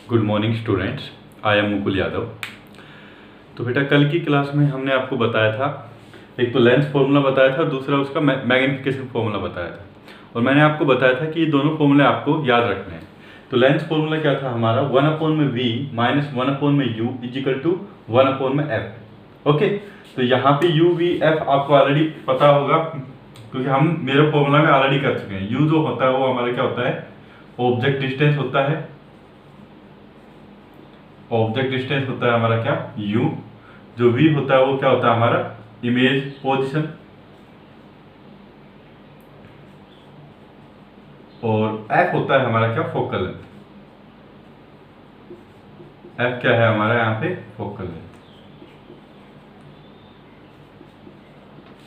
Good morning students, I am Mukul Yadav. तो बेटा कल की क्लास में हमने आपको बताया था, एक तो लेंस फॉर्मूला बताया था और दूसरा उसका मैग्निफिकेशन फॉर्मूला बताया था। और मैंने आपको बताया था कि ये दोनों फॉर्मूले आपको याद रखने हैं। तो लेंस फॉर्मूला क्या था हमारा, 1/v minus 1/u is equal to 1/f। Okay, तो यहाँ पे u v f आपको ऑलरेडी पता होगा क्योंकि हम मेरे फॉर्मूला में ऑलरेडी कर चुके हैं। u जो होता है वो हमारा क्या होता है, ऑब्जेक्ट डिस्टेंस होता है। ऑब्जेक्ट डिस्टेंस होता है हमारा क्या, u। जो v होता है वो क्या होता है हमारा, इमेज पोजीशन। और f होता है हमारा क्या, फोकल लेंथ। f क्या है हमारा यहाँ पे, फोकल लेंथ।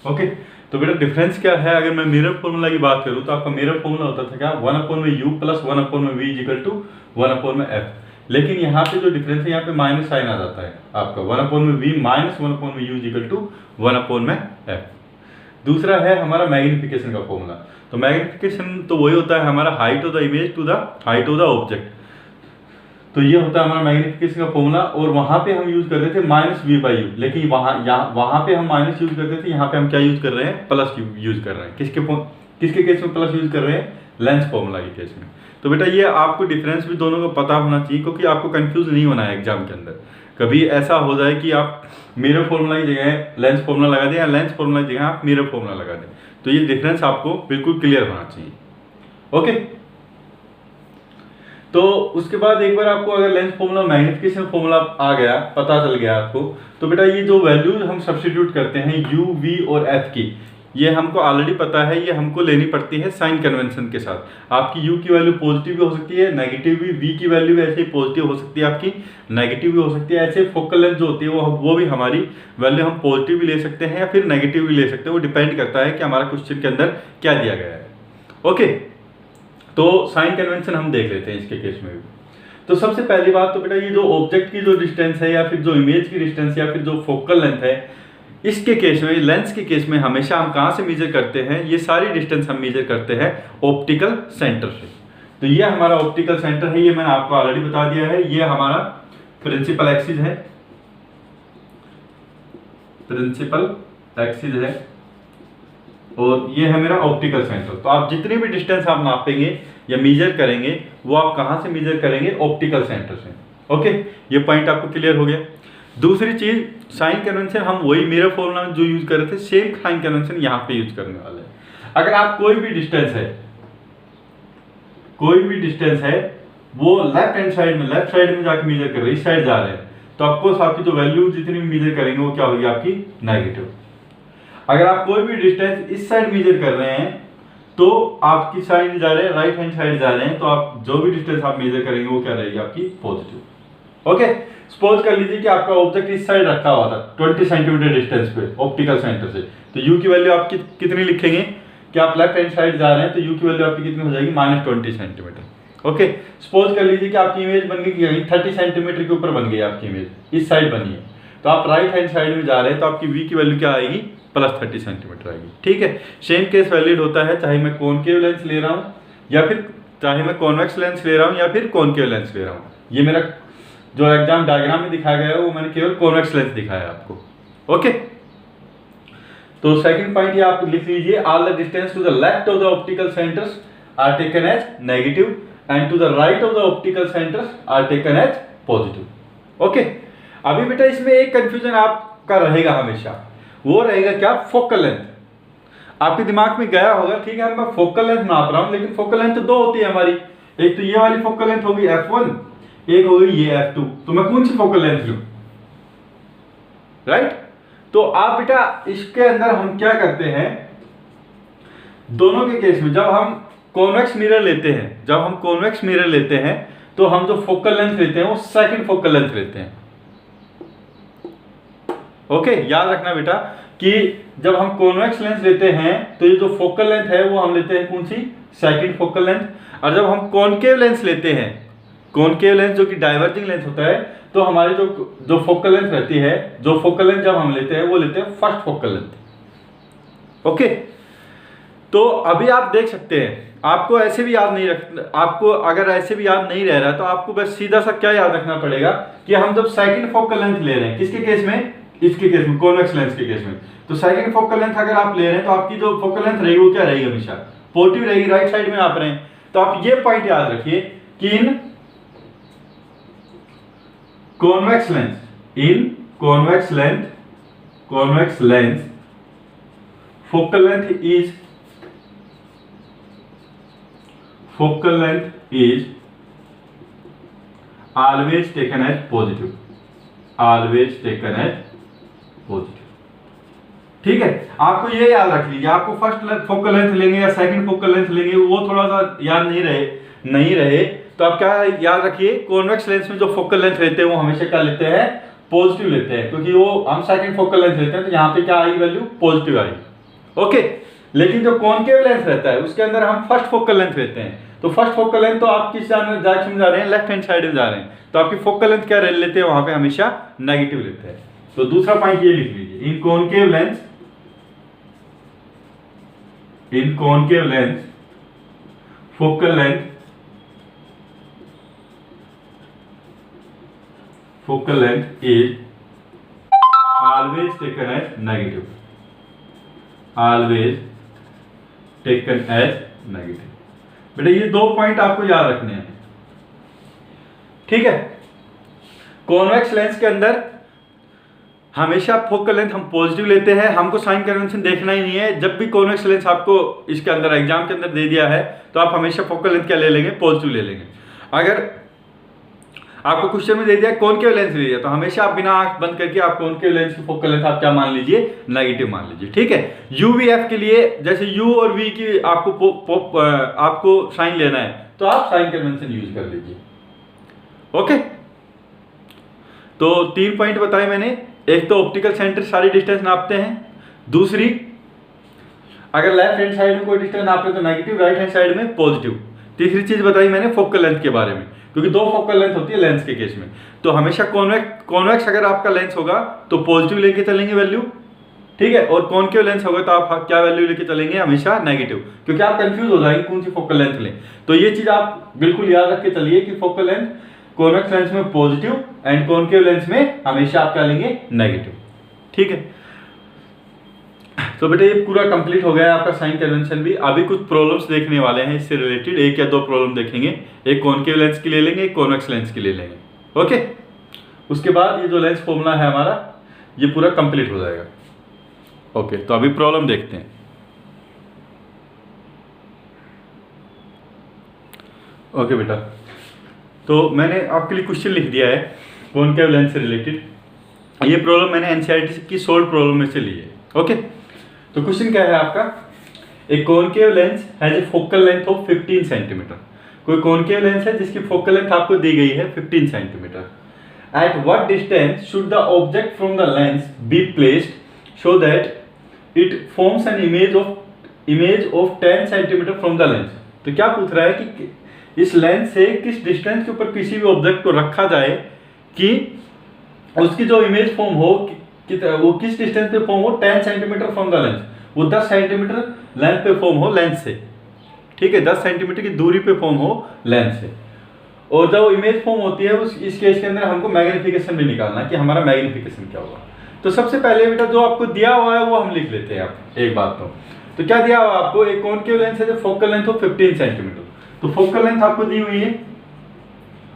ओके, तो बेटा डिफरेंस क्या है, अगर मैं मिरर फॉर्मूला की बात करूं तो आपका मिरर फॉर्मूला होता था क्या, 1/u plus 1/v is equal to 1/f। लेकिन यहाँ पे जो डिफरेंस है, यहाँ पे माइनस साइन आ जाता है आपका, 1/v minus 1/u is equal to 1/f। दूसरा है हमारा मैग्निफिकेशन का फॉर्मूला। तो मैग्निफिकेशन तो वही होता है हमारा height of the image to the height of the object. तो ये होता है हमारा मैग्निफिकेशन का फॉर्मूला। और वहां पे हम यूज करते थे -v/u, लेकिन वहां पे हम माइनस यूज करते थे, यहाँ पे हम क्या यूज कर रहे हैं, प्लस यूज कर रहे हैं। किसके केस में प्लस यूज कर रहे हैं, लेंस फॉर्मूला के केस में। तो बेटा ये आपको डिफरेंस भी दोनों का पता होना चाहिए, क्योंकि आपको कंफ्यूज नहीं होना है एग्जाम के अंदर। कभी ऐसा हो जाए कि आप मिरर फॉर्मूला की जगह लेंस फॉर्मूला लगा दें या लेंस फॉर्मूला की जगह आप मिरर फॉर्मूला लगा दें, तो ये डिफरेंस आपको बिल्कुल क्लियर होना चाहिए। ओके, तो उसके बाद एक बार आपको अगर लेंस फॉर्मूला मैग्निफिकेशन फॉर्मूला आ गया, पता चल गया आपको, तो बेटा ये जो वैल्यूज हम सब्स्टिट्यूट करते हैं u, v और f की, ये हमको ऑलरेडी पता है, ये हमको लेनी पड़ती है साइन कन्वेंशन के साथ। आपकी u की वैल्यू पॉजिटिव भी हो सकती है, नेगेटिव भी। v की वैल्यू ऐसे ही पॉजिटिव हो सकती है, आपकी नेगेटिव भी हो सकती है। ऐसे फोकल लेंथ जो होती है वो भी हमारी वैल्यू हम पॉजिटिव भी ले सकते हैं या फिर नेगेटिव भी ले सकते हैं। वो डिपेंड करता है कि हमारा क्वेश्चन के अंदर क्या दिया गया है। ओके, तो साइन कन्वेंशन हम देख लेते हैं इसके केस में भी। तो सबसे पहली बात तो बेटा ये जो ऑब्जेक्ट की जो डिस्टेंस है या फिर जो इमेज की डिस्टेंस या फिर जो फोकल लेंथ है, इसके केस में, लेंस के केस में हमेशा हम कहाँ से मेजर करते हैं, ये सारी डिस्टेंस हम मेजर करते हैं ऑप्टिकल सेंटर से। तो ये हमारा ऑप्टिकल सेंटर है, ये मैंने आपको ऑलरेडी बता दिया है। ये हमारा प्रिंसिपल एक्सिस है, प्रिंसिपल एक्सिस है, और ये है मेरा ऑप्टिकल सेंटर। तो आप जितनी भी डिस्टेंस आप नापेंगे या मेजर करेंगे, वो आप कहां से मेजर करेंगे, ऑप्टिकल सेंटर से। ओके, ये पॉइंट आपको क्लियर हो गया। दूसरी चीज, साइन कन्वेंशन हम वही मिरर फॉर्मूला में जो यूज कर रहे थे, सेम साइन कन्वेंशन यहां पे यूज करने वाले हैं। अगर आप कोई भी डिस्टेंस है वो लेफ्ट हैंड साइड में जाके मेजर कर रहे हैं, इस साइड जा रहे हैं, तो ऑफकोर्स आपकी जो वैल्यू जितनी भी मेजर करेंगे वो क्या होगी, आपकी नेगेटिव। अगर आप कोई भी डिस्टेंस इस साइड मेजर कर रहे हैं तो आपकी साइड जा रहे हैं, राइट हैंड साइड जा रहे हैं, तो आप जो भी डिस्टेंस आप मेजर करेंगे वो क्या रहेगी, आपकी पॉजिटिव। ओके, सपोज कर लीजिए कि आपका ऑब्जेक्ट इस साइड रखा हुआ था 20 सेंटीमीटर डिस्टेंस पे ऑप्टिकल सेंटर से, तो u की वैल्यू आप कितनी लिखेंगे कि आप लेफ्ट हैंड साइड जा रहे हैं, तो u की वैल्यू आपकी कितनी हो जाएगी, -20 सेंटीमीटर। ओके, सपोज कर लीजिए कि आपकी इमेज बन गई 30 सेंटीमीटर के ऊपर बन गई आपकी इमेज, इस साइड बनी है, तो आप राइट हैंड साइड में जा रहे हैं, तो आपकी v की वैल्यू क्या आएगी, +30 सेंटीमीटर आएगी। ठीक है, सेम केस वैलिड होता है चाहे मैं कॉनकेव लेंस ले रहा हूँ या फिर चाहे मैं कॉन्वेक्स लेंस ले रहा हूँ या फिर कॉनकेव लेंस ले रहा हूँ। ये मेरा जो एग्जाम डायग्राम में दिखाया गया है वो मैंने केवल कॉन्वेक्स लेंस दिखाया है आपको। ओके, तो सेकंड पॉइंट ये आप लिख लीजिए, all the distance to the left of the optical centres are taken as negative and to the right of the optical centres are taken as positive. Okay, अभी बेटा इसमें एक कंफ्यूजन आपका रहेगा हमेशा, वो रहेगा क्या, फोकल लेंथ। आपके दिमाग में गया होगा, ठीक है मैं फोकल लेंथ नाप रहा हूं, लेकिन फोकल लेंथ तो दो होती है हमारी, एक तो ये वाली फोकल लेंथ होगी f1, एक होगी ये f2, तो मैं कौन सी फोकल लेंथ लूं, राइट। तो आप बेटा इसके अंदर हम क्या करते हैं, दोनों के केस में जब हम कॉन्वेक्स मिरर लेते हैं, तो हम जो फोकल लेंथ लेते हैं वो सेकंड फोकल लेंथ लेते हैं। ओके, याद रखना बेटा कि जब हम कॉन्वेक्स लेंस लेते हैं तो ये जो फोकल लेंथ है वो हम लेते हैं कौन सी, सेकंड फोकल लेंथ। और जब हम कॉनकेव लेंस लेते हैं, कॉनकेव लेंस जो कि डाइवर्जिंग लेंस होता है, तो हमारी जो फोकल लेंथ रहती है, जो फोकल लेंथ जब हम लेते हैं वो लेते हैं फर्स्ट फोकल लेंथ। ओके, तो अभी आप देख सकते हैं आपको ऐसे भी याद नहीं रख, आपको अगर ऐसे भी याद नहीं रह रहा तो आपको बस सीधा सा क्या याद रखना पड़ेगा कि हम जब सेकंड फोकल लेंथ ले रहे हैं, किसके केस में, इसके केस में, कॉन्वेक्स लेंस के केस में, तो सेकंड फोकल लेंथ अगर आप ले रहे हैं तो आपकी जो फोकल लेंथ रहेगी वो क्या रहेगी, हमेशा पॉजिटिव रहेगी, राइट साइड में आप रहे हैं। तो आप ये पॉइंट याद रखिए कि in convex lens focal length is always taken as positive, ठीक है। आपको ये याद रख लीजिए, आपको फर्स्ट फोकल लेंथ लेंगे या सेकंड फोकल लेंथ लेंगे वो थोड़ा सा याद नहीं रहे तो आप क्या याद रखिए, कॉन्वेक्स लेंस में जो फोकल लेंथ लेते हैं वो हमेशा क्या लेते हैं, पॉजिटिव लेते हैं, क्योंकि वो हम सेकंड फोकल लेंथ लेते हैं तो यहाँ पे क्या I value, positive I. Okay, लेकिन जो कॉनकेव लेंस रहता है उसके अंदर हम फर्स्ट फोकल लेंथ लेते हैं, तो फर्स्ट फोकल लेंथ तो आप किस डायरेक्शन में जा रहे हैं, लेफ्ट हैंड साइड में जा रहे हैं, तो आपकी फोकल लेंथ क्या लेते हैं, वहां पे हमेशा नेगेटिव लेते हैं। तो दूसरा पॉइंट ये लिख लीजिए, in concave lens focal length is always taken as negative, बेटा ये दो पॉइंट आपको याद रखने हैं, ठीक है। कॉन्वेक्स लेंस के अंदर हमेशा फोकल लेंथ हम पॉजिटिव लेते हैं, हमको साइन कन्वेंशन देखना ही नहीं है। जब भी कॉन्वेक्स लेंस आपको इसके अंदर एग्जाम के अंदर दे दिया है तो आप हमेशा फोकल लेंथ क्या ले लेंगे, पॉजिटिव ले लेंगे। अगर आपको क्वेश्चन में दे दिया कॉनकेव लेंस ले लिया तो हमेशा आप बिना आंख बंद करके आप कॉनकेव लेंस की फोकल लेंथ आप क्या मान लीजिए, नेगेटिव मान लीजिए, ठीक है। यू वी एफ के लिए जैसे यू और वी की आपको साइन लेना है तो आप साइन कन्वेंशन यूज कर लीजिए। ओके, तो 3 पॉइंट बताए मैंने, एक तो ऑप्टिकल सेंटर सारी डिस्टेंस नापते हैं, दूसरी अगर लेफ्ट हैंड साइड में कोई डिस्टेंस नाप रहे तो नेगेटिव, राइट हैंड साइड में पॉजिटिव, तीसरी चीज बताई मैंने फोकल लेंथ के बारे में, क्योंकि दो फोकल लेंथ होती है लेंस के केस में, तो हमेशा कॉन्वेक्स अगर आपका लेंस होगा तो पॉजिटिव लेके चलेंगे वैल्यू, ठीक है, और कॉनकेव लेंस होगा तो आप क्या वैल्यू लेके चलेंगे, हमेशा नेगेटिव, क्योंकि आप कंफ्यूज हो जाएंगे कौन सी फोकल लेंथ लें। तो ये चीज आप बिल्कुल याद रख के चलिए कि फोकल लेंथ कॉन्वेक्स लेंस में पॉजिटिव एंड कॉनकेव लेंस में हमेशा आप क्या लेंगे, नेगेटिव, ठीक है। तो बेटा ये पूरा कंप्लीट हो गया है आपका साइन कन्वेंशन भी। अभी कुछ प्रॉब्लम्स देखने वाले हैं इससे रिलेटेड, 1 या 2 प्रॉब्लम देखेंगे, एक कॉनकेव लेंस की ले लेंगे, एक कॉन्वेक्स लेंस की ले लेंगे। ओके, उसके बाद ये जो लेंस फॉर्मूला है हमारा ये पूरा कंप्लीट हो जाएगा। ओके, तो अभी प्रॉब्लम देखते हैं। ओके बेटा, तो मैंने आपके लिए क्वेश्चन लिख दिया है कॉनकेव लेंस से रिलेटेड। ये प्रॉब्लम मैंने एनसीईआरटी की सोल्व प्रॉब्लम में से ली है। ओके, तो क्वेश्चन क्या है आपका, एक concave lens has a focal length of 15 centimetre. कोई कॉनकेव लेंस है जिसकी फोकल लेंथ आपको दी गई है 15 centimetre. At what distance should the object from the lens be placed so that it forms an image of 10 centimetre from the lens. तो क्या पूछ रहा है कि इस लेंस से किस डिस्टेंस के ऊपर किसी भी ऑब्जेक्ट को रखा जाए कि उसकी जो इमेज फॉर्म हो वो किस डिस्टेंस पे फॉर्म हो, 10 सेंटीमीटर फ्रॉम द लेंस, वो 10 सेंटीमीटर लेंथ पे फॉर्म हो लेंस से, ठीक है, 10 सेंटीमीटर की दूरी पे फॉर्म हो लेंस से। और जब इमेज फॉर्म होती है उस इस केस के अंदर हमको मैग्निफिकेशन भी निकालना है कि हमारा मैग्निफिकेशन क्या होगा। तो सबसे पहले बेटा जो आपको दिया हुआ है वो हम लिख लेते हैं। आप एक बात तो क्या दिया हुआ आपको, एक कॉनकेव लेंस है जो फोकल लेंथ हो 15 सेंटीमीटर, तो फोकल लेंथ आपको दी हुई है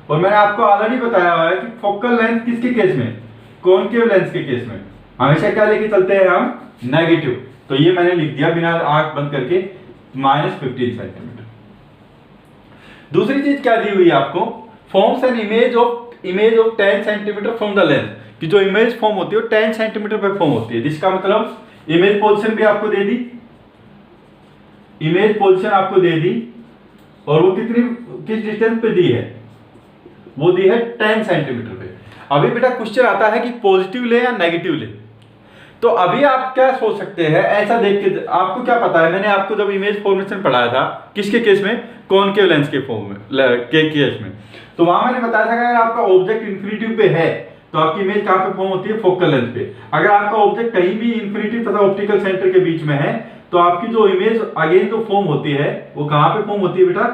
और मैंने आपको ऑलरेडी बताया हुआ है कि फोकल लेंथ किसके केस में, कॉनकेव लेंस के केस में हमेशा क्या लेके चलते हैं हम, नेगेटिव। तो ये मैंने लिख दिया बिना आंख बंद करके, -15 सेंटीमीटर। दूसरी चीज क्या दी हुई है आपको, forms an image of 10 centimetre from the lens, कि जो इमेज फॉर्म होती है वो 10 सेंटीमीटर पे फॉर्म होती है, जिसका मतलब इमेज पोजीशन भी आपको दे दी, इमेज पोजीशन आपको दे दी और वो किस डिस्टेंस पे दी है, वो दी है 10 सेंटीमीटर पे। अभी बेटा क्वेश्चन आता है कि पॉजिटिव ले या नेगेटिव ले। तो अभी आप क्या सोच सकते हैं, ऐसा देख के आपको क्या पता है, मैंने आपको जब इमेज फॉर्मेशन पढ़ाया था किसके केस में, कॉनकेव लेंस के फॉर्म में के केस में, तो वहां मैंने बताया था कि अगर आपका ऑब्जेक्ट इंफिनिटी पे है तो आपकी इमेज कहां पे फॉर्म होती है, फोकल लेंथ पे। अगर आपका ऑब्जेक्ट कहीं भी इंफिनिटी तथा ऑप्टिकल सेंटर के बीच में है तो आपकी जो इमेज अगेन जो फॉर्म होती है वो कहाँ पे फॉर्म होती है बेटा,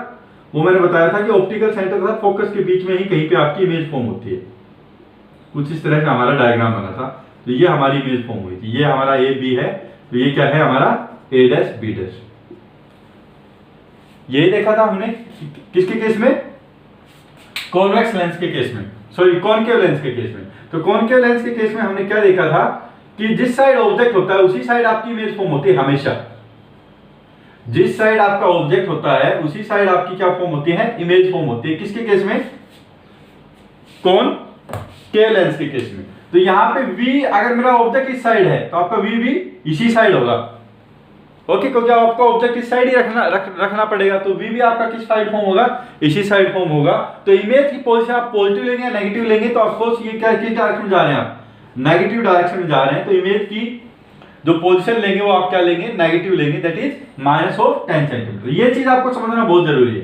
वो मैंने बताया था कि ऑप्टिकल सेंटर तथा फोकस के बीच में ही कहीं पे आपकी इमेज फॉर्म होती है। कुछ इस तरह का हमारा डायग्राम बना था, तो ये हमारी इमेज फॉर्म हुई थी, ये हमारा ए बी है, तो ये क्या है हमारा ए डैश बी डैश। यही देखा था हमने किसके केस में, कॉन्वेक्स लेंस के केस में, सॉरी कॉनकेव लेंस के केस में। तो कॉनकेव लेंस के केस में हमने क्या देखा था कि जिस साइड ऑब्जेक्ट होता है उसी साइड आपकी इमेज फॉर्म होती है हमेशा। जिस साइड आपका ऑब्जेक्ट होता है उसी साइड आपकी क्या फॉर्म होती है, इमेज फॉर्म होती है। किसके केस में, कॉनकेव लेंस के केस में। तो यहां पे V अगर मेरा ऑब्जेक्ट इस साइड है तो आपका V भी इसी साइड होगा, ओके, क्योंकि आपका ऑब्जेक्ट इस साइड ही रखना पड़ेगा, तो V भी आपका किस साइड फॉर्म होगा, इसी साइड फॉर्म होगा। तो इमेज की पोजीशन आप पॉजिटिव लेंगे या नेगेटिव लेंगे, तो ऑफ कोर्स ये क्या किस डायरेक्शन में जा रहे हैं, आप नेगेटिव डायरेक्शन में जा रहे हैं। तो इमेज की जो पोजीशन लेंगे वो आप क्या लेंगे, नेगेटिव लेंगे, दैट इज -10 सेंटीमीटर। ये चीज आपको समझना बहुत जरूरी है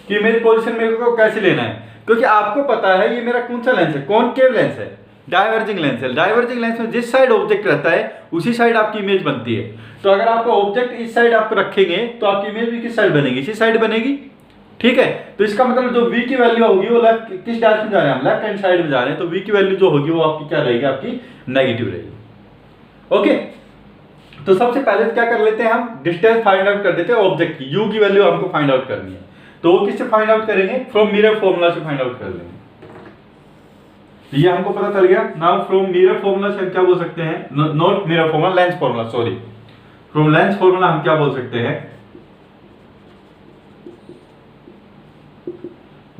कि इमेज पोजीशन मेरे को कैसे लेना है, क्योंकि आपको पता है ये मेरा कौन सा लेंस है, कॉनकेव लेंस है, डाइवर्जिंग लेंस है। डाइवर्जिंग लेंस में जिस साइड ऑब्जेक्ट रहता है उसी साइड आपकी इमेज बनती है। तो अगर आपका ऑब्जेक्ट इस साइड आप रखेंगे तो आपकी इमेज भी किस साइड बनेगी, इसी साइड बनेगी, ठीक है। तो इसका मतलब जो V की वैल्यू होगी वो लेफ्ट, किस डायरेक्शन में जा रहे हैं हम, लेफ्ट हैंड साइड में जा रहे हैं, तो V की वैल्यू जो होगी वो आपकी क्या रहेगी, आपकी नेगेटिव रहेगी, ओके। तो सबसे पहले क्या कर लेते हैं हम, डिस्टेंस फाइंड आउट कर देते हैं ऑब्जेक्ट की, U की वैल्यू हमको फाइंड आउट करनी है। तो वो किससे फाइंड आउट करेंगे, फ्रॉम मिरर फॉर्मूला से फाइंड आउट कर लेंगे। ये हमको पता चल गया। नाउ फ्रॉम मिरर फॉर्मूला से हम क्या बोल सकते हैं, not mirror formula, lens formula, sorry, from lens formula हम क्या बोल सकते हैं,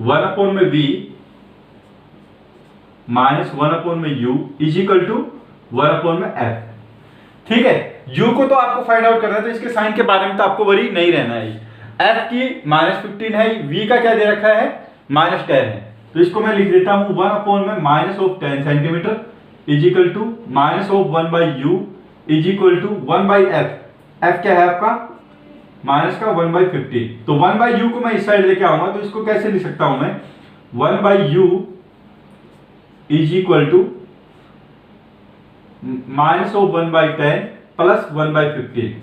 1/V -1/U is equal to 1/F, ठीक है। U को तो आपको फाइंड आउट करना है, तो इसके साइन के बारे में तो आपको वरी नहीं रहना है। F की -15 है, V का क्या दे रखा है, -10 है, तो इसको मैं लिख देता हूं 1/-10 centimetre is equal to -1/U is equal to 1/F। F क्या है आपका, माइनस का 1/15। तो 1/U को मैं इस साइड लेके आऊंगा, तो इसको कैसे लिख सकता हूं मैं, 1/U is equal to -1/10 plus 1/15।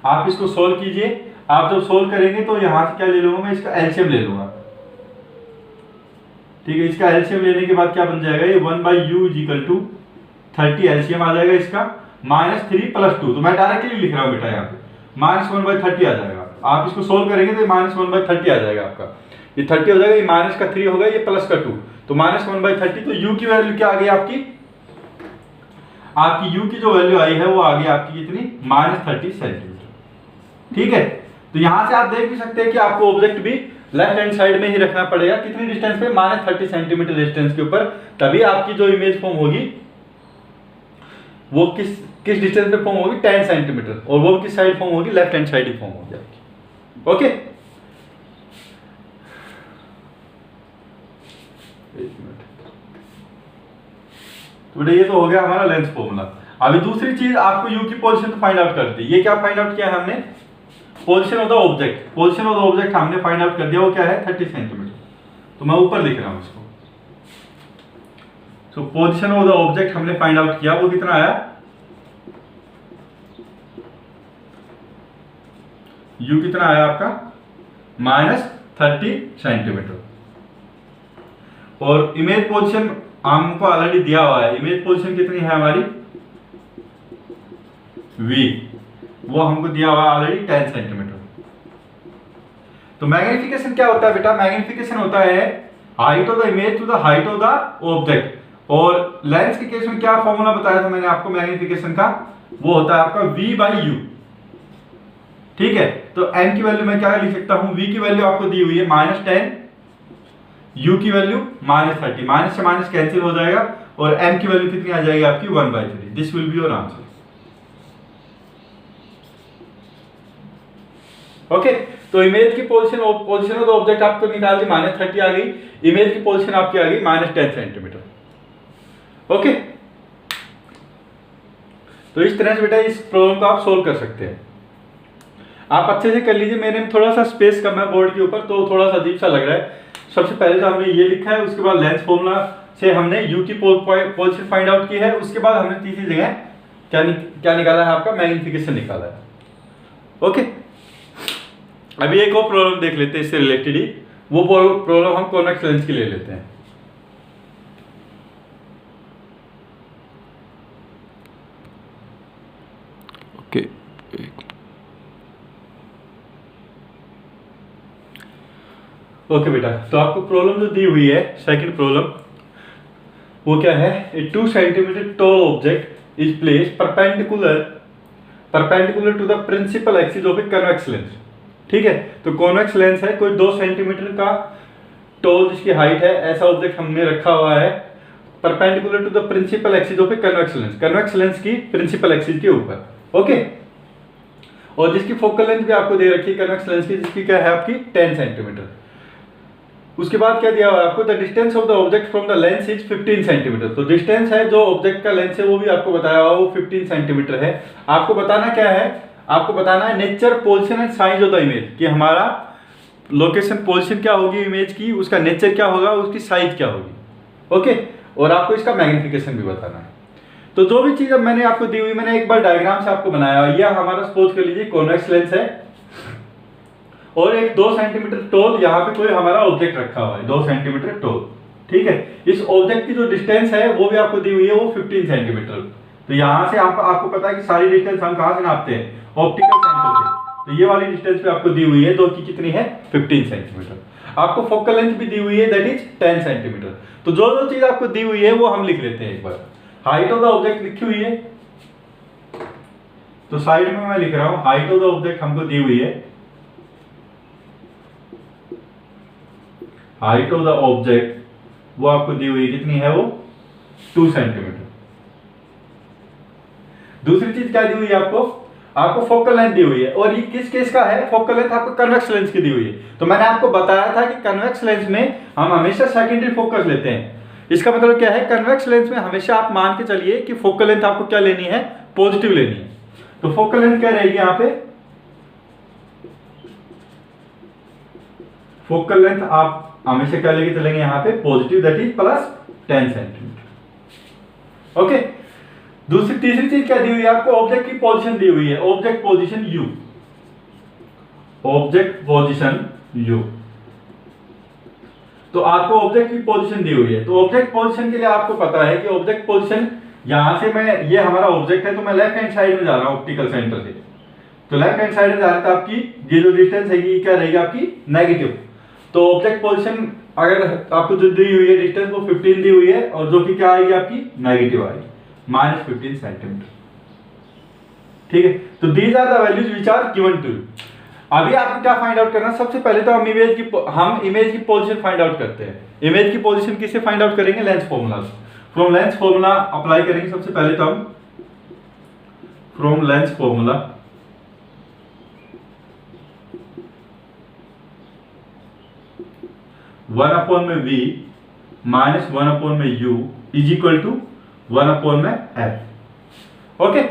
आप इसको सोल्व कीजिए। आप जब सोल्व करेंगे तो यहां से क्या ले लूंगा मैं, इसका एलसीएम ले लूंगा, ठीक है। इसका एलसीएम लेने के बाद क्या बन जाएगा, ये 1/U is equal to 30 LCM आ जाएगा इसका, -3 + 2, तो मैं डायरेक्टली लिख रहा हूं बेटा, यहाँ पे -1/30 आ जाएगा। आप इसको सोल्व करेंगे तो -1/30 आ जाएगा आपका, ये 30 हो जाएगा, ये माइनस का 3 होगा, ये प्लस का 2, तो -1/30। तो U की वैल्यू क्या आ गई आपकी U की जो वैल्यू आई है वो आ गई आपकी कितनी, -30 सेंटीमीटर, ठीक है। तो यहां से आप देख भी सकते हैं कि आपको ऑब्जेक्ट भी लेफ्ट हैंड साइड में ही रखना पड़ेगा, कितनी डिस्टेंस पे, -30 सेंटीमीटर डिस्टेंस के ऊपर, तभी आपकी जो इमेज फॉर्म होगी वो किस डिस्टेंस पे फॉर्म होगी, 10 सेंटीमीटर, और वो किस साइड फॉर्म होगी, लेफ्ट हैंड साइड ही फॉर्म होगी आपकी, ओके। तो बेटा ये तो हो गया हमारा लेंस फॉर्मूला। अभी दूसरी चीज आपको U की पोजीशन तो फाइंड आउट कर दी। ये क्या फाइंड आउट किया है हमने, position of the object. Position of the object हमने फाइंड आउट कर दिया, वो क्या है 30 सेंटीमीटर। तो मैं ऊपर लिख रहा हूं इसको। तो पोजीशन ऑफ द ऑब्जेक्ट हमने फाइंड आउट किया, वो कितना आया, U कितना आया आपका, -30 सेंटीमीटर। और इमेज पोजीशन हमको ऑलरेडी दिया हुआ है, इमेज पोजीशन कितनी है हमारी, V, वो हमको दिया हुआ है ऑलरेडी 10 सेंटीमीटर। तो मैग्निफिकेशन क्या होता है बेटा, मैग्निफिकेशन होता है height of the image to the height of the object. और लेंस के केस में क्या फॉर्मूला बताया था मैंने आपको मैग्निफिकेशन का, वो होता है आपका V/U, ठीक है। तो M की वैल्यू मैं क्या लिख सकता हूं, V की वैल्यू आपको दी हुई है -10, U की वैल्यू -30, माइनस से माइनस कैंसिल हो जाएगा, और M की वैल्यू कितनी आ जाएगी आपकी 1/3। This will be your answer, okay. तो इमेज की पोजीशन ऑफ द ऑब्जेक्ट आपको निकाल दी, -30 आ गई, इमेज की पोजीशन आपकी आ गई -10 सेंटीमीटर, ओके। तो इस तरह से बेटा इस प्रॉब्लम को आप सोल्व कर सकते हैं। आप अच्छे से कर लीजिए, मेरे में थोड़ा सा स्पेस कम है बोर्ड के ऊपर, तो थोड़ा सा अजीब सा लग रहा है। सबसे पहले तो हमने ये लिखा है, उसके बाद लेंस फॉर्मूला से हमने U की पोजीशन फाइंड आउट की है, उसके बाद हमने तीसरी जगह क्या निकाला है आपका, मैग्निफिकेशन निकाला है। ओके, अभी एक और प्रॉब्लम देख लेते हैं इससे रिलेटेड ही, वो प्रॉब्लम हम कॉन्वेक्स लेंस की ले लेते हैं। ओके, ओके बेटा, तो आपको प्रॉब्लम जो दी हुई है सेकंड प्रॉब्लम, वो क्या है, a 2 centimetre tall object is placed perpendicular to the principal axis of a convex lens. ठीक है, तो कॉन्वेक्स लेंस है, कोई 2 सेंटीमीटर का टॉल जिसकी हाइट है, ऐसा ऑब्जेक्ट हमने रखा हुआ है perpendicular to the principal axis of a convex lens की प्रिंसिपल एक्सिस के ऊपर। ओके, और जिसकी फोकल लेंथ भी आपको दे रखी है कन्वेक्स लेंस की, जिसकी क्या है आपकी 10 सेंटीमीटर। उसके बाद क्या दिया हुआ है आपको, the distance of the object from the lens is 15 centimetre. तो डिस्टेंस है जो ऑब्जेक्ट का लेंस है वो भी आपको बताया हुआ, वो 15 सेंटीमीटर है। आपको बताना क्या है, आपको बताना है nature, position and size of the image, कि हमारा लोकेशन पोजीशन क्या होगी इमेज की, उसका नेचर क्या होगा, उसकी साइज क्या होगी। ओके, और आपको इसका मैग्निफिकेशन भी बताना है। तो जो भी चीज अब मैंने आपको दी हुई, मैंने एक बार डायग्राम से आपको बनाया, यह हमारा सपोज कर लीजिए कॉन्वेक्स लेंस है, और एक 2 सेंटीमीटर टॉल यहाँ पे कोई हमारा ऑब्जेक्ट रखा हुआ है, 2 सेंटीमीटर टॉल। ठीक है, इस ऑब्जेक्ट की जो डिस्टेंस है वो भी आपको दी हुई है, वो 15 सेंटीमीटर। तो यहाँ से आपको पता है कि सारी डिस्टेंस हम कहाँ से नापते हैं, ऑप्टिकल सेंटर से। तो ये वाली डिस्टेंस पे आपको दी हुई है, जो कि कितनी है 15 सेंटीमीटर। आपको फोकल लेंथ भी दी हुई है, दैट इज 10 सेंटीमीटर। तो जो जो चीज आपको दी हुई है वो हम लिख लेते हैं एक बार। हाइट ऑफ द ऑब्जेक्ट लिखी हुई है, तो साइड में मैं लिख रहा हूं, हाइट ऑफ द ऑब्जेक्ट हमको दी हुई है, हाइट ऑफ द ऑब्जेक्ट वो आपको दी हुई है, कितनी है वो 2 सेंटीमीटर। दूसरी चीज क्या दी हुई है आपको फोकल लेंथ दी हुई है, और ये किस केस का है, फोकल लेंथ आपको कन्वेक्स लेंस की दी हुई है। तो मैंने आपको बताया था कि कन्वेक्स लेंस में हम हमेशा सेकेंडरी फोकस लेते हैं। इसका मतलब क्या है, कन्वेक्स लेंस में हमेशा आप मान के चलिए कि फोकल लेंथ आपको क्या लेनी है, पॉजिटिव लेनी है। तो फोकल लेंथ क्या रहेगी यहाँ पे, फोकल लेंथ आप हमेशा क्या लेके चलेंगे यहाँ पे, positive, that is plus 10 centimetre. Okay, तीसरी चीज क्या दी हुई है आपको, ऑब्जेक्ट की पोजीशन दी हुई है, object position you, object position you. तो आपको ऑब्जेक्ट की पोजीशन दी हुई है, तो ऑब्जेक्ट पोजीशन के लिए आपको पता है कि ऑब्जेक्ट पोजीशन, यहां से मैं, ये हमारा ऑब्जेक्ट है तो मैं लेफ्ट हैंड साइड में जा रहा हूं ऑप्टिकल सेंटर से, तो लेफ्ट हैंड साइड में जा रहा है, तो आपकी ये जो डिस्टेंस है ये क्या रहेगी आपकी, नेगेटिव। तो ऑब्जेक्ट पोजीशन अगर आपको जो दी हुई है डिस्टेंस वो 15 दी हुई है, और जो कि क्या आएगी आपकी नेगेटिव आएगी, -15 सेंटीमीटर। ठीक है, तो these are the values which are given to you. अभी आपको क्या फाइंड आउट करना है, सबसे पहले तो हम इमेज की पोजीशन फाइंड आउट करते हैं। इमेज की पोजीशन किससे फाइंड आउट करेंगे, lens formula. From lens formula apply करेंगे सबसे पहले तो हम, from lens formula one upon में v माइनस 1 अपॉन में u is equal to 1 upon में f। ओके,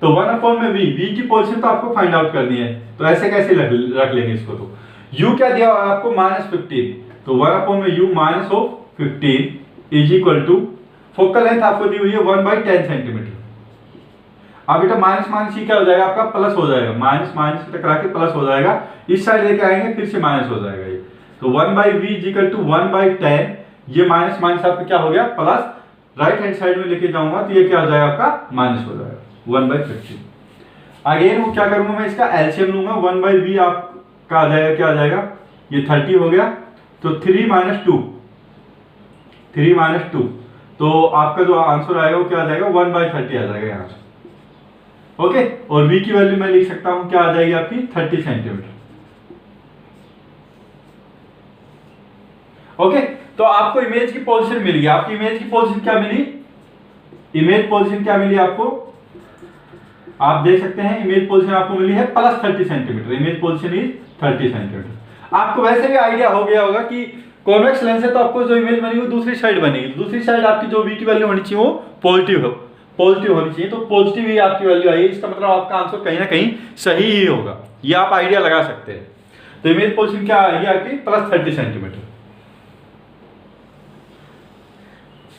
तो 1 अपॉन में v की पोजीशन तो आपको फाइंड आउट करनी है, तो ऐसे कैसे रख लेंगे इसको। तो u क्या दिया हुआ है आपको, -15, तो 1 अपॉन में u minus of 15 is equal to, focal length आपको दी हुई है 1/10 सेंटीमीटर। अब बेटा माइनस माइनस ही क्या हो जाएगा आपका, प्लस हो जाएगा, माइनस माइनस टकरा के प्लस हो जाएगा, इस साइड लेके आएंगे फिर से माइनस हो जाएगा ये। तो 1/v इज इक्वल टू 1/10, ये माइनस माइनस आपका क्या हो गया प्लस, राइट हैंड साइड में लेके जाऊंगा तो ये क्या हो जाएगा आपका माइनस हो जाएगा 1/15। अगेन वो क्या करूंगा मैं, इसका एलसीएम लूंगा, 1/v आपका आ जाएगा, क्या आ जाएगा, ये 30 हो गया, तो 3 - 2, तो आपका जो आंसर आएगा वो क्या आ जाएगा 1/30 आ जाएगा यहाँ से। ओके, और v की वैल्यू मैं लिख सकता हूं, क्या आ जाएगी आपकी 30 सेंटीमीटर। ओके, तो आपको इमेज की पोजीशन मिल गई। आपकी इमेज की पोजीशन क्या मिली, इमेज पोजीशन क्या मिली आपको, आप देख सकते हैं इमेज पोजीशन आपको मिली है +30 centimetre, image position is 30 centimetre. आपको वैसे भी आइडिया हो गया होगा कि कॉन्वेक्स लेंस है तो आपको जो इमेज बनेगी वो दूसरी साइड बनेगी, दूसरी साइड आपकी जो v की वैल्यू होनी चाहिए वो पॉजिटिव होनी चाहिए, तो पॉजिटिव ही आपकी वैल्यू आई है, इसका मतलब आपका आंसर कहीं ना कहीं सही ही होगा, ये आप आइडिया लगा सकते हैं। तो इमेज पोजीशन क्या आएगी आपकी +30 सेंटीमीटर।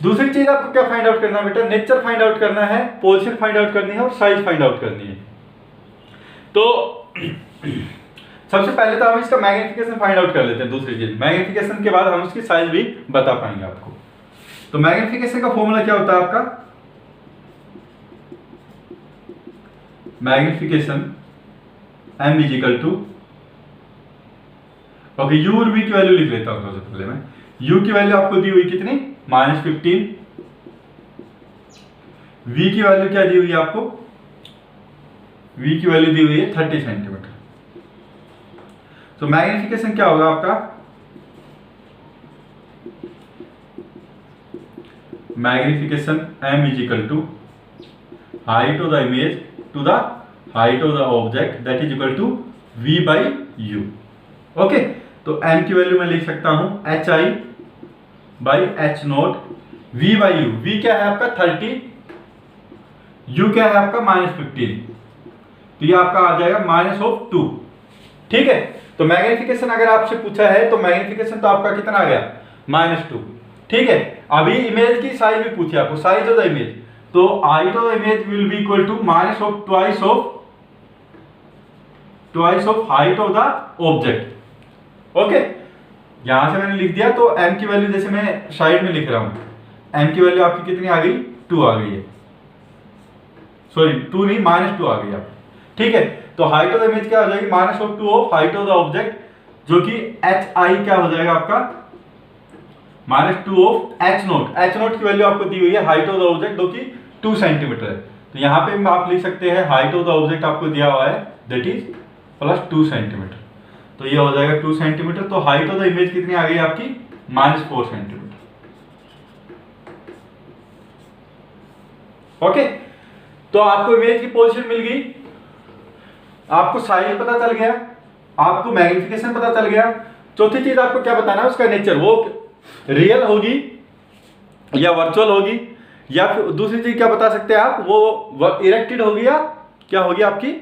दूसरी चीज आपको क्या फाइंड आउट करना है बेटा, नेचर फाइंड आउट करना है, पोजीशन फाइंड आउट करनी है और साइज फाइंड आउट करनी है। तो सबसे पहले तो हम इसका मैग्निफिकेशन फाइंड आउट कर लेते हैं। दूसरी चीज मैग्निफिकेशन के बाद हम उसकी साइज भी बता पाएंगे आपको। तो मैग्निफिकेशन का फॉर्मूला क्या होता है आपका, magnification m is equal to, okay u और v की वैल्यू लिख लेता हूं सबसे पहले मैं। u की वैल्यू आपको दी हुई कितनी, -15, v की वैल्यू क्या दी हुई है आपको, v की वैल्यू दी हुई है 30 सेंटीमीटर। तो मैग्निफिकेशन क्या होगा आपका, magnification m is equal to height of the image to the height of the object that is equal to v by u। Okay, तो m की वैल्यू मैं लिख सकता हूं hi by h naught, v by u, v क्या है आपका 30, u क्या है आपका -15, तो ये आपका आ जाएगा -2। ठीक है, तो मैग्निफिकेशन अगर आपसे पूछा है तो मैग्निफिकेशन तो आपका कितना आ गया, -2। ठीक है, अभी इमेज की साइज भी पूछी आपको, साइज ऑफ द इमेज, तो height of the image will be equal to twice of height of the object. Okay, यहां से मैंने लिख दिया। तो m की वैल्यू जैसे मैं साइड में लिख रहा हूं, m की वैल्यू आपकी कितनी आ गई, 2 आ गई है, सॉरी 2 नहीं -2 आ गई आपकी। ठीक है, तो हाइट ऑफ द इमेज क्या हो जाएगी, -2 of height of the object, जो कि hi क्या हो जाएगा आपका, -2 of h note, h note की वैल्यू आपको दी हुई है हाइट ऑफ द ऑब्जेक्ट जो कि 2 सेंटीमीटर है। तो यहाँ पे आप लिख सकते हैं हाइट ऑफ द ऑब्जेक्ट आपको दिया हुआ है दैट इज +2 सेंटीमीटर, तो ये हो जाएगा 2 सेंटीमीटर। तो हाइट ऑफ द इमेज कितनी आ गई आपकी, -4 सेंटीमीटर। ओके, तो आपको इमेज की पोजीशन मिल गई, आपको साइज पता चल गया, आपको मैग्निफिकेशन पता चल गया। चौथी चीज आपको क्या बताना है, उसका नेचर, वो रियल होगी या वर्चुअल होगी, या फिर दूसरी चीज क्या बता सकते हैं आप, वो इरेक्टेड होगी या क्या होगी आपकी,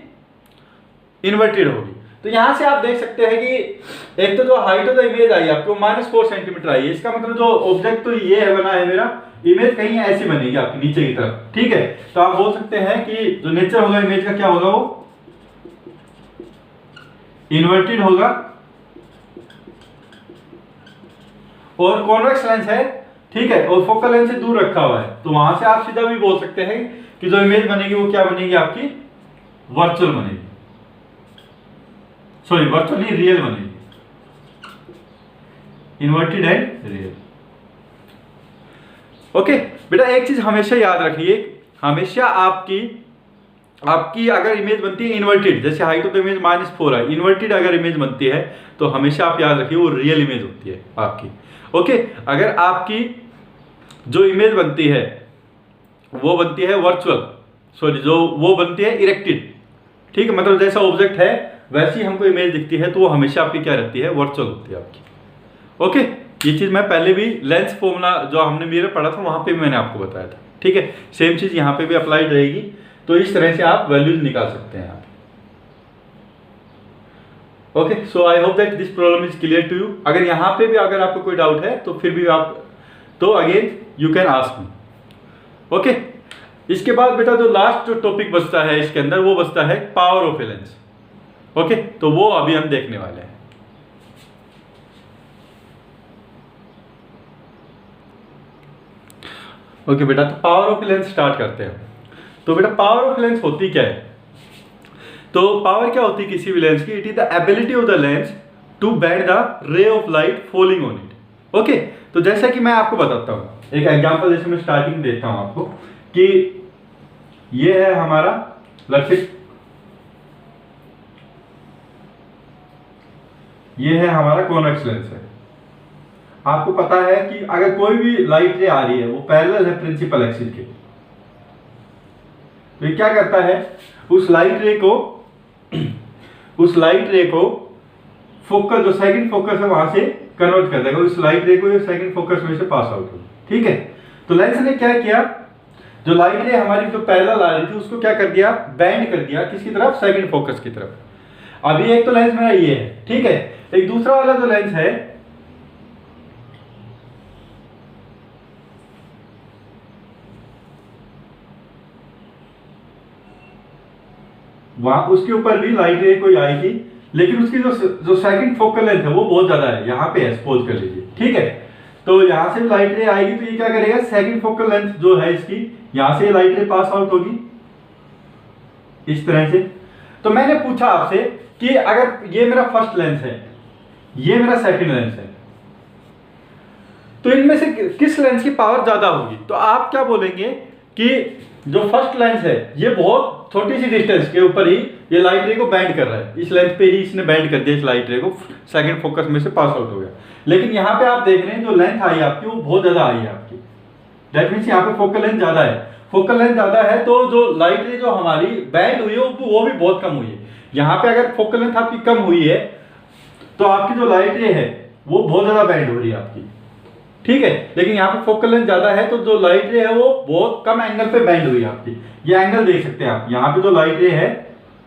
इन्वर्टेड होगी। तो यहां से आप देख सकते हैं कि एक तो जो height of the image I आपको -4 सेंटीमीटर आई है, इसका मतलब जो ऑब्जेक्ट तो ये है बना है मेरा, इमेज कहीं ऐसी बनेगी आपकी नीचे की तरफ। ठीक है, तो आप बोल सकते हैं कि जो नेचर होगा इमेज का क्या होगा, वो इन्वर्टेड होगा और कॉन्वेक्स लेंस है। ठीक है, और फोकल लेंथ से दूर रखा हुआ है, तो वहां से आप सीधा भी बोल सकते हैं कि जो इमेज बनेगी वो क्या बनेगी आपकी, वर्चुअल बनेगी, सॉरी वर्चुअल नहीं, रियल बनेगी, इन्वर्टेड एंड रियल। ओके बेटा, एक चीज हमेशा याद रखिए, हमेशा आपकी अगर इमेज बनती है इन्वर्टेड, जैसे हाइट ऑफ द इमेज -4 है, इन्वर्टेड अगर इमेज बनती है तो हमेशा आप याद रखिए वो रियल इमेज होती है आपकी। ओके, अगर आपकी जो इमेज बनती है वो बनती है वर्चुअल, सॉरी जो वो बनती है इरेक्टेड, ठीक है, मतलब जैसा ऑब्जेक्ट है वैसी हमको इमेज दिखती है, तो वो हमेशा आपकी क्या रहती है, वर्चुअल होती है आपकी। ओके, ये चीज मैं पहले भी लेंस फॉर्मूला जो हमने मिरर पढ़ा था वहां पे भी मैंने आपको बताया था। ठीक है, सेम चीज यहाँ पे भी अप्लाइड रहेगी, तो इस तरह से आप वैल्यूज निकाल सकते हैं आप। Okay, so I hope that this problem is clear to you. अगर यहाँ पे भी अगर आपको कोई डाउट है तो फिर भी आप, तो again you can ask me. Okay, इसके बाद बेटा जो लास्ट जो टॉपिक बचता है इसके अंदर, वो बचता है power of a lens. Okay, तो वो अभी हम देखने वाले हैं। ओके बेटा, तो पावर ऑफ लेंस स्टार्ट करते हैं। तो बेटा पावर ऑफ लेंस होती क्या है, तो पावर क्या होती है किसी भी लेंस की, it is the ability of the lens to bend the ray of light falling on it. Okay, तो जैसा कि मैं आपको बताता हूं, एक एग्जांपल जैसे मैं स्टार्टिंग देता हूं आपको कि ये है हमारा लक्षित, ये है हमारा कॉन्वेक्स लेंस है। आपको पता है कि अगर कोई भी लाइट रे आ रही है वो पैरेलल है प्रिंसिपल एक्सिस के, तो ये क्या करता है, उस लाइट रे को फोकस, जो सेकंड फोकस है वहां से कन्वर्ट कर देगा, उस लाइट रे को ये सेकंड फोकस में से पास आउट होगा। ठीक है, तो लेंस ने क्या किया, जो लाइट रे हमारी जो पैरेलल आ रही थी उसको क्या कर दिया, बेंड कर दिया किसकी तरफ, सेकंड फोकस की तरफ। अभी एक तो लेंस मेरा ये है, ठीक है, एक दूसरा वाला जो लेंस है वहां उसके ऊपर भी लाइट रे कोई आएगी, लेकिन उसकी जो सेकंड फोकल लेंथ है वो बहुत ज्यादा है, यहाँ पे सपोज कर लीजिए, ठीक है। तो यहाँ से लाइट रे आएगी तो ये क्या करेगा, सेकंड फोकल लेंथ जो है इसकी, यहाँ से लाइट रे पास आउट होगी इस तरह से। तो मैंने पूछा आपसे कि अगर ये मेरा फर्स्ट लेंस है, ये मेरा सेकंड लेंस है, तो इनमें से किस लेंस की पावर ज्यादा होगी? तो आप क्या बोलेंगे कि जो फर्स्ट लेंस है ये बहुत छोटी सी डिस्टेंस के ऊपर ही ये लाइट रे को बैंड कर रहा है, इस लेंथ पे ही इसने बैंड कर दिया इस लाइट रे को, सेकंड फोकस में से पास आउट हो गया। लेकिन यहाँ पे आप देख रहे हैं जो लेंथ आई आपकी वो बहुत ज्यादा आई है आपकी, दैट मीन्स यहाँ पे फोकल लेंथ ज्यादा है। फोकल लेंथ ज्यादा है तो जो लाइट रे जो हमारी बैंड हुई है वो भी बहुत कम हुई है। यहाँ पे अगर फोकल लेंथ आपकी कम हुई है तो आपकी जो लाइट रे है वो बहुत ज्यादा बैंड हो रही है आपकी, ठीक है। लेकिन यहाँ पे फोकल लेंथ ज्यादा है तो जो लाइट रे है वो बहुत कम एंगल पे बैंड हुई है आपकी। ये एंगल देख सकते हैं आप, यहाँ पे जो लाइट रे है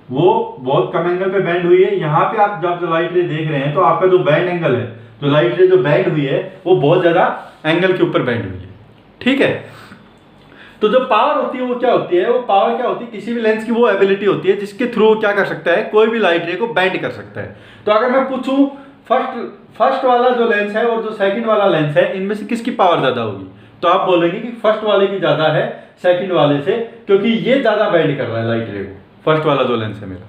वो बहुत कम एंगल पे बैंड हुई है। यहाँ पे आप जब लाइट रे देख रहे हैं तो आपका जो बैंड एंगल है, जो लाइट रे जो बैंड हुई है वो बहुत ज्यादा एंगल के ऊपर बैंड हुई है, ठीक है। तो जो पावर होती है वो क्या होती है, वो पावर क्या होती है, किसी भी लेंस की वो एबिलिटी होती है जिसके थ्रू क्या कर सकता है, कोई भी लाइट रे को बैंड कर सकता है। तो अगर मैं पूछूं फर्स्ट वाला जो लेंस है और जो सेकंड वाला लेंस है, इनमें से किसकी पावर ज्यादा होगी, तो आप बोलेंगे कि फर्स्ट वाले की ज्यादा है सेकंड वाले से, क्योंकि ये ज्यादा बैंड कर रहा है लाइट रे को, फर्स्ट वाला जो लेंस है मेरा,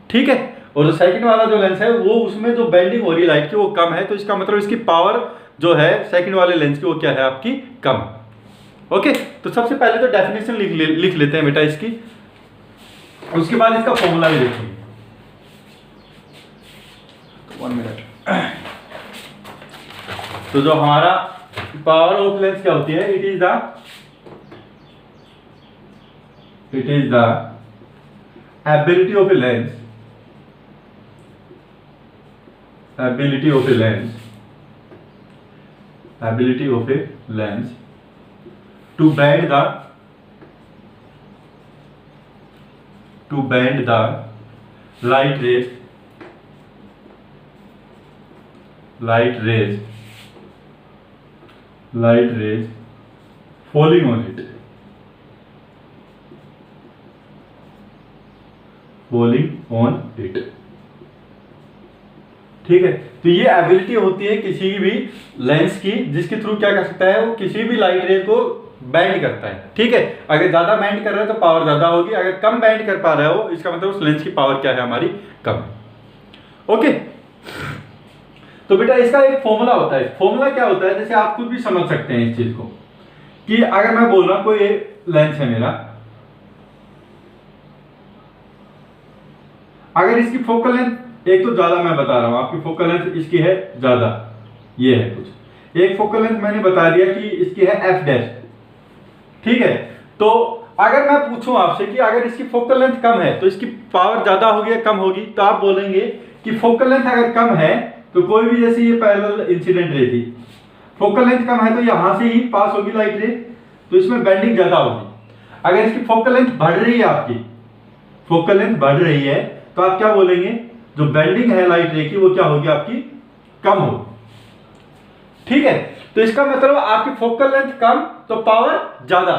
ठीक है। और जो सेकंड वाला जो लेंस है वो उसमें जो बेंडिंग हो रही है लाइट की वो कम है, तो इसका मतलब इसकी पावर जो है सेकंड वाले लेंस की वो क्या है आपकी, कम। ओके, तो सबसे पहले तो डेफिनेशन लिख लेते हैं बेटा इसकी, उसके बाद इसका फॉर्मूला भी लिखेंगे। 1 मिनट। तो जो हमारा पावर ऑफ लेंस क्या होती है, it is the ability of a lens, ability of a lens to bend the light rays falling on it, ठीक है। तो ये एबिलिटी होती है किसी भी लेंस की जिसके थ्रू क्या कर सकता है, वो किसी भी लाइट रे को बैंड करता है, ठीक है। अगर ज्यादा बैंड कर रहा है तो पावर ज्यादा होगी, अगर कम बैंड कर पा रहा है वो, इसका मतलब उस लेंस की पावर क्या है हमारी, कम है। ओके, तो बेटा इसका एक फॉर्मूला होता है। फॉर्मूला क्या होता है, जैसे आप खुद भी समझ सकते हैं इस चीज को, कि अगर मैं बोल रहा हूं कोई लेंस है मेरा, अगर इसकी फोकल लेंथ एक तो ज्यादा, मैं बता रहा हूं आपकी फोकल लेंथ इसकी है ज्यादा, ये है कुछ, एक फोकल लेंथ मैंने बता दिया कि इसकी है एफ डैश, ठीक है। तो अगर मैं पूछूं आपसे कि अगर इसकी फोकल लेंथ कम है तो इसकी पावर ज्यादा होगी या कम होगी, तो आप बोलेंगे कि फोकल लेंथ अगर कम है तो कोई भी, जैसे ये पैरेलल इंसिडेंट रे थी, फोकल लेंथ कम है तो यहां से ही पास होगी लाइट रे, तो इसमें बेंडिंग ज्यादा होगी। अगर इसकी फोकल लेंथ बढ़ रही है, आपकी फोकल लेंथ बढ़ रही है, तो आप क्या बोलेंगे, जो बेंडिंग है लाइट रे की वो क्या होगी आपकी, कम होगी, ठीक है। तो इसका मतलब आपकी फोकल लेंथ कम तो पावर ज्यादा,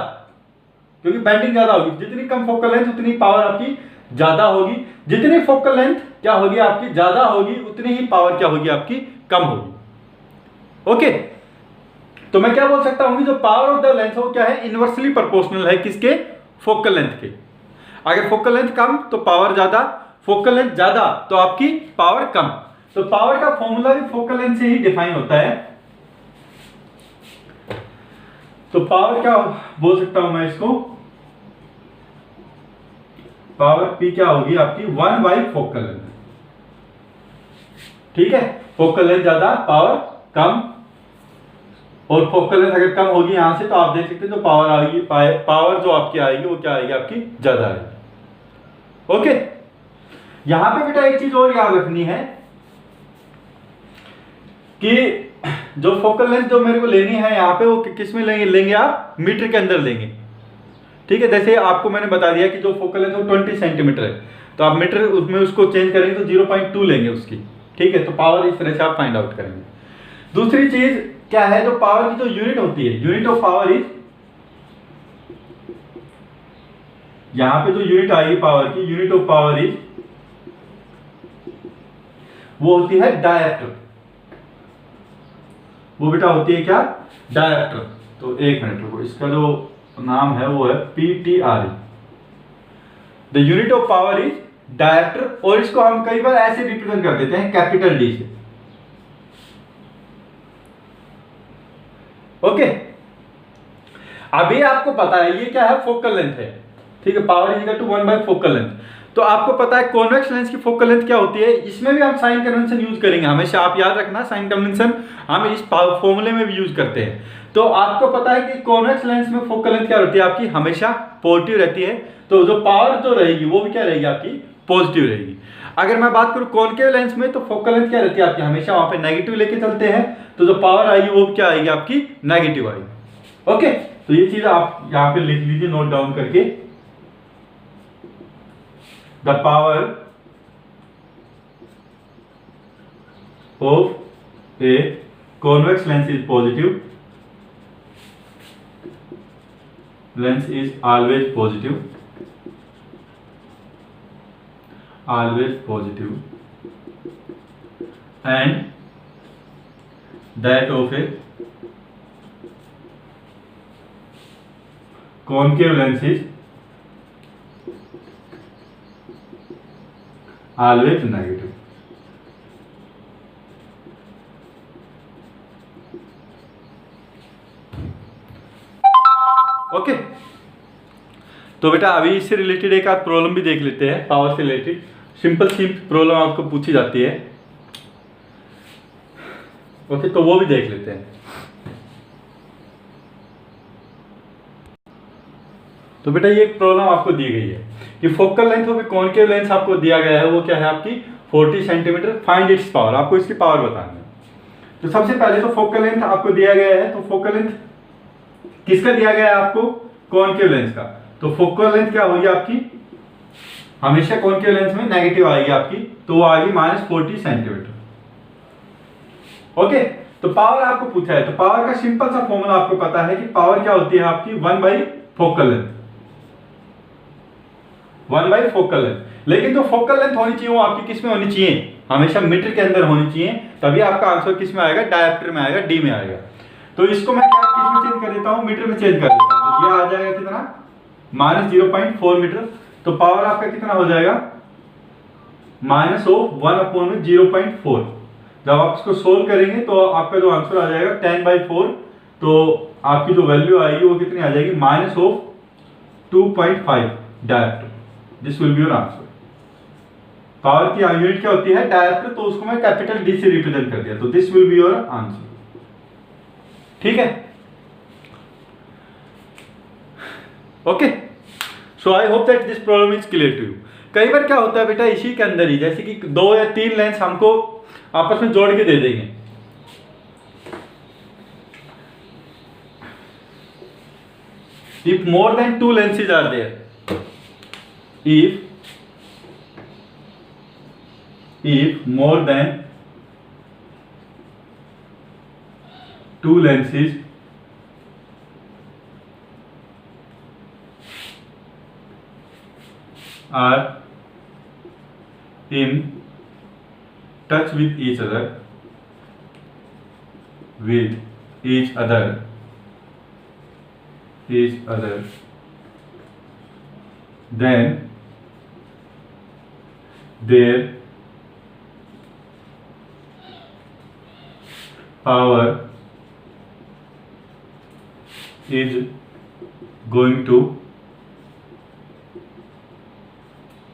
क्योंकि बेंडिंग ज्यादा होगी। जितनी कम फोकल लेंथ उतनी पावर आपकी ज्यादा होगी, जितनी फोकल लेंथ क्या होगी आपकी ज्यादा होगी, उतनी ही पावर क्या होगी आपकी, कम होगी। ओके, तो मैं क्या बोल सकता हूं कि जो पावर ऑफ द लेंस है वो क्या है, इनवर्सली प्रोपोर्शनल है किसके, फोकल लेंथ के। अगर फोकल लेंथ कम तो पावर ज्यादा, फोकल लेंथ ज्यादा तो आपकी पावर कम। तो पावर का फॉर्मूला भी फोकल लेंथ से ही डिफाइन होता है। तो पावर क्या बोल सकता हूं मैं इसको, पावर P क्या होगी आपकी, 1 फोकल लेंथ, ठीक है। फोकल लेंथ ज्यादा, पावर कम, और फोकल लेंथ अगर कम होगी यहां से, तो आप देख सकते हैं जो पावर आएगी, पावर जो आपकी आएगी वो क्या आएगी आपकी, ज्यादा आएगी। ओके, यहां पे बेटा एक चीज और याद रखनी है कि जो फोकल लेंथ जो मेरे को लेनी है यहाँ पे, वो किस में लेंगे आप, मीटर के अंदर लेंगे, ठीक है। जैसे आपको मैंने बता दिया कि जो फोकल लेंथ वो 20 सेंटीमीटर है, तो आप मीटर उसमें उसको चेंज करेंगे तो 0.2 लेंगे उसकी, ठीक है। तो पावर इस तरह से आप फाइंड आउट करेंगे। दूसरी चीज क्या है, जो पावर की जो यूनिट होती है, यूनिट ऑफ पावर इज यहां पे जो यूनिट आएगी पावर की, यूनिट ऑफ पावर इज, वो होती है डायरेक्टर। वो बेटा होती है क्या? डायरेक्टर। तो एक मिनट रुको, इसका जो नाम है वो है PTRE, the unit of power is director. और इसको हम कई बार ऐसे रिप्रेजेंट कर देते हैं कैपिटल D से। ओके, अभी आपको पता है ये क्या है, फोकल लेंथ है, ठीक है, power is equal to 1 by focal length. तो आपको पता है कॉन्वेक्स लेंस की फोकल लेंथ क्या होती है, इसमें भी हम साइन कन्वेंशन यूज करेंगे हमेशा, आप याद रखना साइन कन्वेंशन हम इस फॉर्मूले में भी यूज करते हैं। तो आपको पता है कि कॉन्वेक्स लेंस में फोकल लेंथ क्या होती है आपकी, हमेशा पॉजिटिव रहती है। तो जो पावर जो रहेगी वो भी क्या रहेगी आपकी, पॉजिटिव रहेगी। अगर मैं बात करूं कॉनकेव लेंस में, तो फोकल लेंथ क्या रहती है आपकी, हमेशा वहां पे नेगेटिव लेके चलते हैं, तो जो पावर आएगी वो क्या आएगी आपकी, नेगेटिव आएगी। ओके, तो ये चीज आप यहां पे लिख लीजिए नोट डाउन करके, the power of a convex lens is positive, lens is always positive, and that of a concave lens is always negative। Okay, तो बेटा अभी इससे रिलेटेड एक आध प्रॉब्लम भी देख लेते हैं, पावर से रिलेटेड सिंपल सी प्रॉब्लम आपको पूछी जाती है। ओके, तो वो भी देख लेते हैं। तो बेटा ये एक प्रॉब्लम आपको दी गई है कि focal length of concave lens आपको दिया गया है, वो क्या है आपकी 40 सेंटीमीटर, फाइंड इट्स पावर, आपको इसकी पावर बतानी है। तो सबसे पहले तो फोकल लेंथ आपको दिया गया है, तो फोकल लेंथ किसका दिया गया है आपको, कॉनकेव लेंस का। तो फोकल लेंथ क्या होगी आपकी, हमेशा कॉनकेव लेंस में नेगेटिव आएगी आपकी, तो वो आएगी -40 सेंटीमीटर। ओके, तो पावर आपको पूछा है, तो पावर का सिंपल सा फॉर्मूला आपको पता है कि पावर क्या होती है आपकी 1 by focal length, 1 by focal length. लेकिन जो फोकल लेंथ होनी चाहिए वो आपकी किस में होनी चाहिए, हमेशा मीटर के अंदर होनी चाहिए, तभी आपका आंसर किस में आएगा, डायरेक्टर में आएगा, डी में आएगा। तो इसको मैं क्या किस में चेंज कर देता हूं, मीटर में चेंज कर देता हूं, तो ये आ जाएगा कितना, -0.4 मीटर। तो पावर आपका कितना हो जाएगा, -1/0.4। जब आप इसको सोल्व करेंगे तो आपका जो आंसर आ जाएगा 10/4, तो आपकी जो वैल्यू आएगी वो कितनी आ जाएगी, -2.5 director. This will be your answer. Power की यूनिट क्या होती है, डायरेक्टर, तो उसको मैं कैपिटल डी से रिप्रेजेंट कर दिया, तो this will be your answer. ठीक है, okay, so I hope that this problem is clear to you. कई बार क्या होता है बेटा, इसी के अंदर ही जैसे कि 2 या 3 लेंस हमको आपस में जोड़ के दे देंगे, if more than 2 lenses are there, if more than 2 lenses are in touch with each other, then their power is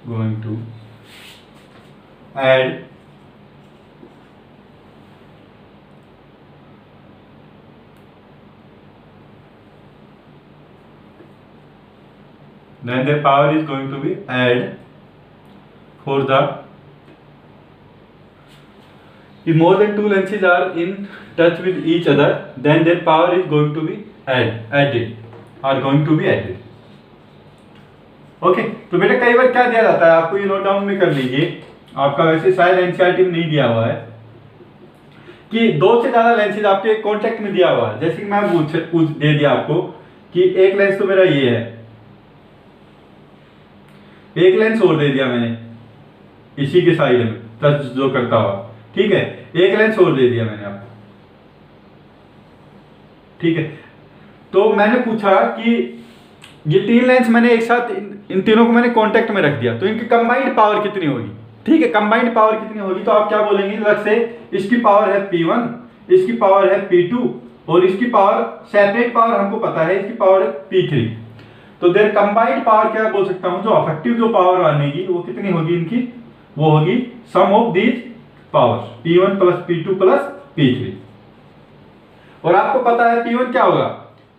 going to add then their power is going to be add for the, if more than 2 lenses are in touch with each other, then their power is going to be added. Okay, तो बेटा कई बार क्या दिया जाता है आपको, ये नोट डाउन में कर लीजिए, आपका वैसे शायद एनसीईआरटी में नहीं दिया हुआ है कि 2 से ज्यादा लेंसेज आपके कॉन्टेक्ट में दिया हुआ है। जैसे कि मैं पूछ दे दिया आपको कि एक लेंस तो मेरा ये है, एक लेंस और दे दिया मैंने इसी के साइड में टच जो करता हुआ, ठीक है, एक लेंस और दे दिया मैंने आपको, ठीक है। तो मैंने पूछा कि ये 3 लेंस मैंने एक साथ इन तीनों को मैंने कांटेक्ट में रख दिया, तो इनकी कंबाइंड पावर कितनी होगी, ठीक है, कंबाइंड पावर कितनी होगी, तो आप क्या बोलेंगे, अलग से इसकी पावर है P1, इसकी पावर है P2 और इसकी पावर, सेपरेट पावर हमको पता है, इसकी पावर है P3। तो देयर कंबाइंड पावर क्या बोल सकता हूं, जो अफेक्टिव जो पावर आनेगी वो कितनी होगी इनकी, वो होगी sum of these powers P1 plus P2 plus P3। और आपको पता है P1 क्या होगा,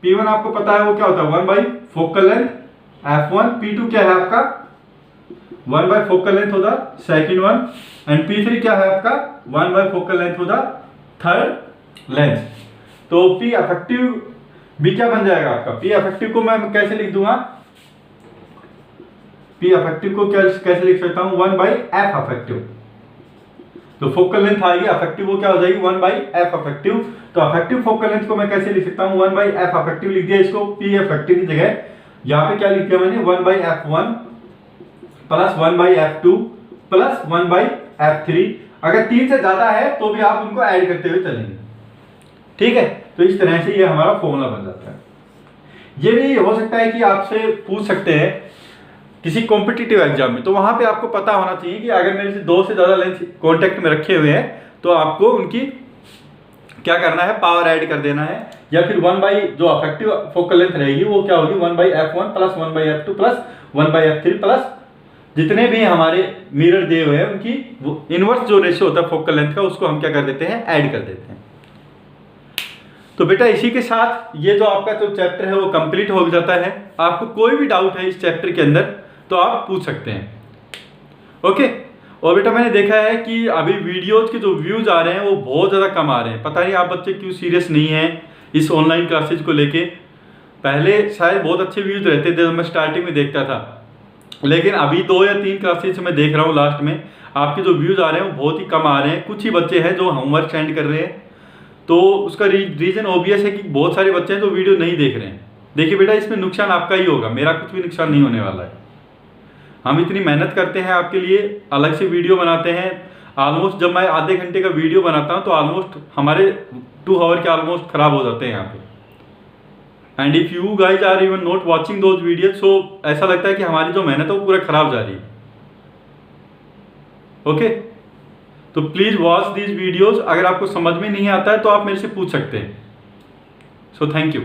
P1 आपको पता है वो क्या होता है 1 by focal length f1, P2 क्या है आपका 1 बाई फोकल लेंथ होता सेकंड वन, एंड P3 क्या है आपका 1 बाई फोकल लेंथ होता थर्ड लेंथ। तो P इफेक्टिव भी क्या बन जाएगा आपका, P इफेक्टिव को मैं कैसे लिख दूंगा, P इफेक्टिव को कैसे लिख सकता हूं 1 बाई f इफेक्टिव। तो फोकल लेंथ आएगी इफेक्टिव, वो क्या हो जाएगी 1 बाई f इफेक्टिव। तो इफेक्टिव फोकल लेंथ को मैं कैसे लिख सकता हूं 1 बाई f इफेक्टिव लिख दिया, इसको P इफेक्टिव की जगह यहाँ पे क्या लिख दिया मैंने 1 by f1 plus 1 by f2 plus 1 by f3। अगर 3 से ज्यादा है तो भी आप उनको ऐड करते हुए चलेंगे, ठीक है। तो इस तरह से ये हमारा फॉर्मूला बन जाता है। ये भी हो सकता है कि आपसे पूछ सकते हैं किसी कॉम्पिटिटिव एग्जाम में, तो वहां पे आपको पता होना चाहिए कि अगर मेरे से 2 से ज्यादा लेंस कांटेक्ट में रखे हुए हैं तो आपको उनकी क्या करना है, पावर ऐड कर देना है, या फिर 1 बाई जो इफेक्टिव फोकल लेंथ रहेगी वो क्या होगी 1 by f1 plus 1 by f2 plus 1 by f3 plus जितने भी हमारे मिरर दिए हुए हैं उनकी इनवर्स जो रेशियो होता है फोकल लेंथ का, उसको हम क्या कर देते हैं, ऐड कर देते हैं। तो बेटा इसी के साथ ये जो आपका जो चैप्टर है वो कंप्लीट हो जाता है। आपको कोई भी डाउट है इस चैप्टर के अंदर तो आप पूछ सकते हैं, ओके। और बेटा मैंने देखा है कि अभी वीडियोज के जो व्यूज आ रहे हैं वो बहुत ज़्यादा कम आ रहे हैं, पता नहीं आप बच्चे क्यों सीरियस नहीं हैं इस ऑनलाइन क्लासेज को लेके। पहले शायद बहुत अच्छे व्यूज रहते थे जब मैं स्टार्टिंग में देखता था, लेकिन अभी 2 या 3 क्लासेज मैं देख रहा हूँ लास्ट में आपके जो व्यूज आ रहे हैं वो बहुत ही कम आ रहे हैं। कुछ ही बच्चे हैं जो होमवर्क सेंड कर रहे हैं, तो उसका रीजन ऑब्वियस है कि बहुत सारे बच्चे हैं जो वीडियो नहीं देख रहे हैं। देखिए बेटा इसमें नुकसान आपका ही होगा, मेरा कुछ भी नुकसान नहीं होने वाला है। हम इतनी मेहनत करते हैं आपके लिए, अलग से वीडियो बनाते हैं। ऑलमोस्ट जब मैं आधे घंटे का वीडियो बनाता हूं तो ऑलमोस्ट हमारे 2 आवर के ऑलमोस्ट खराब हो जाते हैं यहाँ पे। And if you guys are even not watching those videos, so ऐसा लगता है कि हमारी जो मेहनत है वो पूरा खराब जा रही है, ओके। तो प्लीज वॉच दीज वीडियोज। अगर आपको समझ में नहीं आता है तो आप मेरे से पूछ सकते हैं। So thank you.